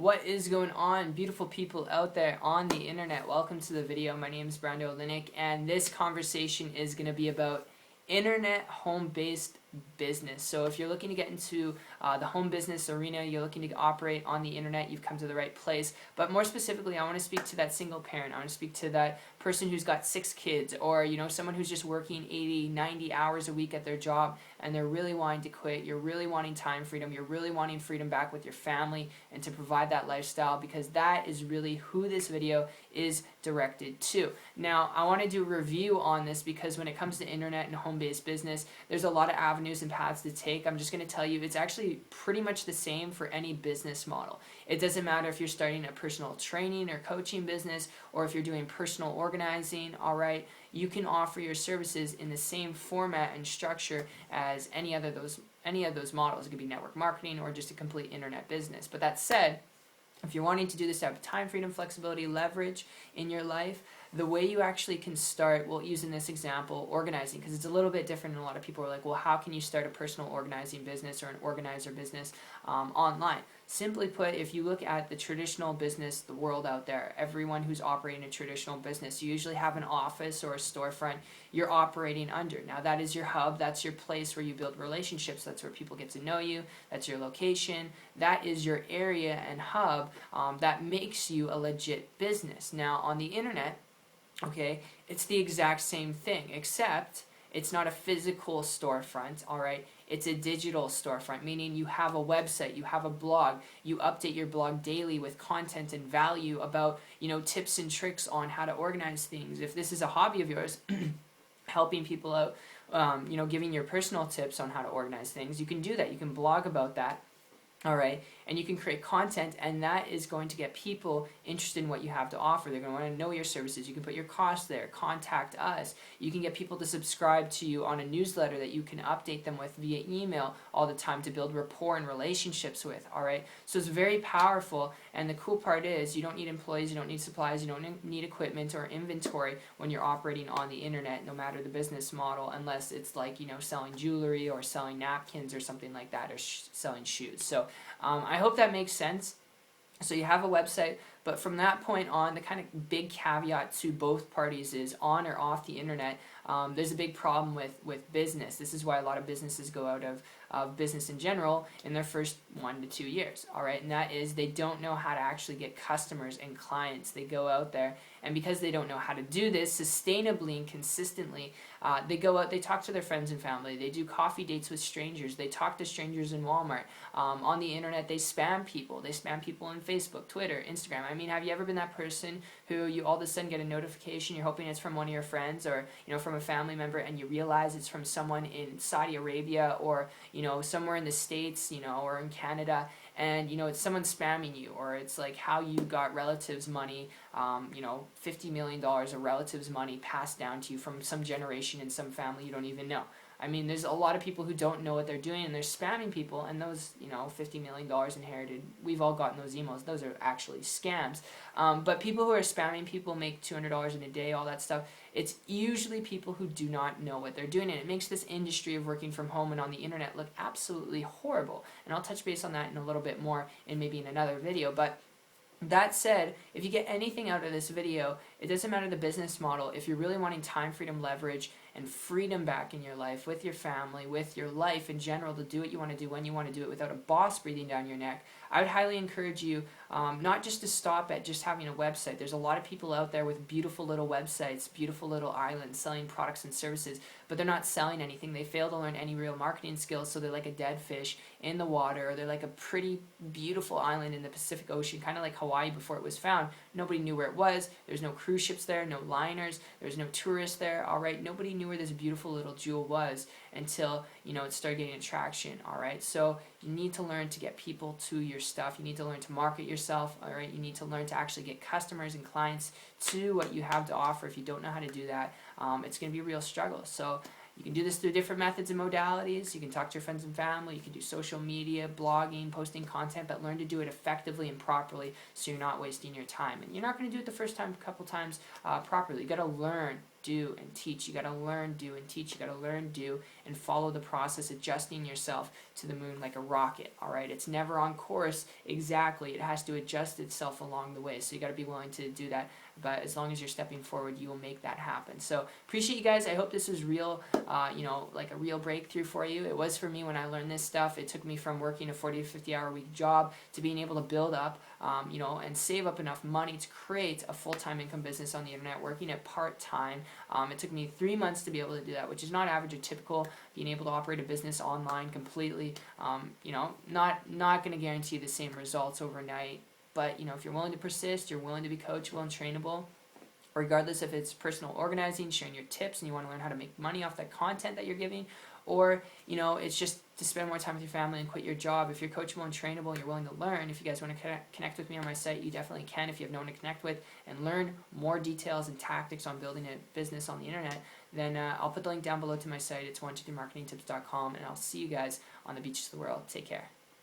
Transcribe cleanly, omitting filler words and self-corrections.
What is going on, beautiful people out there on the internet? Welcome to the video. My name is Brando Linick, and this conversation is going to be about internet home-based business. So if you're looking to get into the home business arena, you're looking to operate on the internet, you've come to the right place. But more specifically, I want to speak to that single parent. I want to speak to that person who's got 6 kids, or someone who's just working 80, 90 hours a week at their job and they're really wanting to quit. You're really wanting time freedom. You're really wanting freedom back with your family and to provide that lifestyle, because that is really who this video is directed to. Now, I want to do a review on this because when it comes to internet and home-based business, there's a lot of avenues and paths to take. I'm just going to tell you it's actually pretty much the same for any business model. It doesn't matter if you're starting a personal training or coaching business, or if you're doing personal organizing, all right? You can offer your services in the same format and structure as any of those models. It could be network marketing or just a complete internet business. But that said, if you're wanting to do this to have time, freedom, flexibility, leverage in your life, the way you actually can start, well, using this example, organizing, because it's a little bit different, and a lot of people are like, well, how can you start a personal organizing business or an organizer business online? Simply put, if you look at the traditional business, the world out there, everyone who's operating a traditional business, you usually have an office or a storefront you're operating under. Now, that is your hub. That's your place where you build relationships. That's where people get to know you. That's your location. That is your area and hub that makes you a legit business. Now, on the internet, okay, it's the exact same thing, except it's not a physical storefront, all right? It's a digital storefront, meaning you have a website, you have a blog, you update your blog daily with content and value about, tips and tricks on how to organize things. If this is a hobby of yours, helping people out, giving your personal tips on how to organize things, you can do that. You can blog about that. All right, and you can create content, and that is going to get people interested in what you have to offer. They're going to want to know your services. You can put your costs there. Contact us. You can get people to subscribe to you on a newsletter that you can update them with via email all the time to build rapport and relationships with. All right, so it's very powerful, and the cool part is you don't need employees, you don't need supplies, you don't need equipment or inventory when you're operating on the internet, no matter the business model, unless it's like, selling jewelry or selling napkins or something like that, or selling shoes. So I hope that makes sense. So you have a website, but from that point on, the kind of big caveat to both parties is on or off the internet, there's a big problem with business. This is why a lot of businesses go out of business in general in their first 1 to 2 years, all right? And that is they don't know how to actually get customers and clients. They go out there, and because they don't know how to do this sustainably and consistently, they go out, they talk to their friends and family, they do coffee dates with strangers, they talk to strangers in Walmart. On the internet, they spam people. They spam people on Facebook, Twitter, Instagram. I mean, have you ever been that person who you all of a sudden get a notification, you're hoping it's from one of your friends or, from a family member, and you realize it's from someone in Saudi Arabia or, somewhere in the States, or in Canada, and, it's someone spamming you, or it's like how you got relatives' money, $50 million of relatives' money passed down to you from some generation in some family you don't even know. I mean, there's a lot of people who don't know what they're doing, and they're spamming people, and those, $50 million inherited, we've all gotten those emails. Those are actually scams. But people who are spamming people make $200 in a day, all that stuff. It's usually people who do not know what they're doing, and it makes this industry of working from home and on the internet look absolutely horrible. And I'll touch base on that in a little bit more maybe in another video. But that said, if you get anything out of this video, it doesn't matter the business model. If you're really wanting time, freedom, leverage, and freedom back in your life, with your family, with your life in general, to do what you want to do when you want to do it without a boss breathing down your neck, I would highly encourage you not just to stop at just having a website. There's a lot of people out there with beautiful little websites, beautiful little islands, selling products and services, but they're not selling anything. They fail to learn any real marketing skills, so they're like a dead fish in the water, or they're like a pretty beautiful island in the Pacific Ocean, kind of like Hawaii before it was found. Nobody knew where it was. There's no cruise ships there, no liners, there's no tourists there, all right? Nobody knew where this beautiful little jewel was until, it started getting traction, all right? So you need to learn to get people to your stuff. You need to learn to market yourself, all right? You need to learn to actually get customers and clients to what you have to offer. If you don't know how to do that, it's going to be a real struggle. So you can do this through different methods and modalities. You can talk to your friends and family. You can do social media, blogging, posting content, but learn to do it effectively and properly so you're not wasting your time. And you're not going to do it the first time, a couple times properly. You got to learn do, and teach. You got to learn, do, and teach. You got to learn, do, and follow the process, adjusting yourself to the moon like a rocket, all right? It's never on course exactly. It has to adjust itself along the way, so you got to be willing to do that. But as long as you're stepping forward, you will make that happen. So appreciate you guys. I hope this was real, like a real breakthrough for you. It was for me when I learned this stuff. It took me from working a 40 to 50 hour week job to being able to build up, and save up enough money to create a full-time income business on the internet, working at part-time. It took me 3 months to be able to do that, which is not average or typical. Being able to operate a business online completely, not going to guarantee the same results overnight. But if you're willing to persist, you're willing to be coachable and trainable, regardless if it's personal organizing, sharing your tips, and you want to learn how to make money off that content that you're giving, or it's just to spend more time with your family and quit your job. If you're coachable and trainable, you're willing to learn. If you guys want to connect with me on my site, you definitely can. If you have no one to connect with and learn more details and tactics on building a business on the internet, then I'll put the link down below to my site. It's 123marketingtips.com, and I'll see you guys on the beaches of the world. Take care.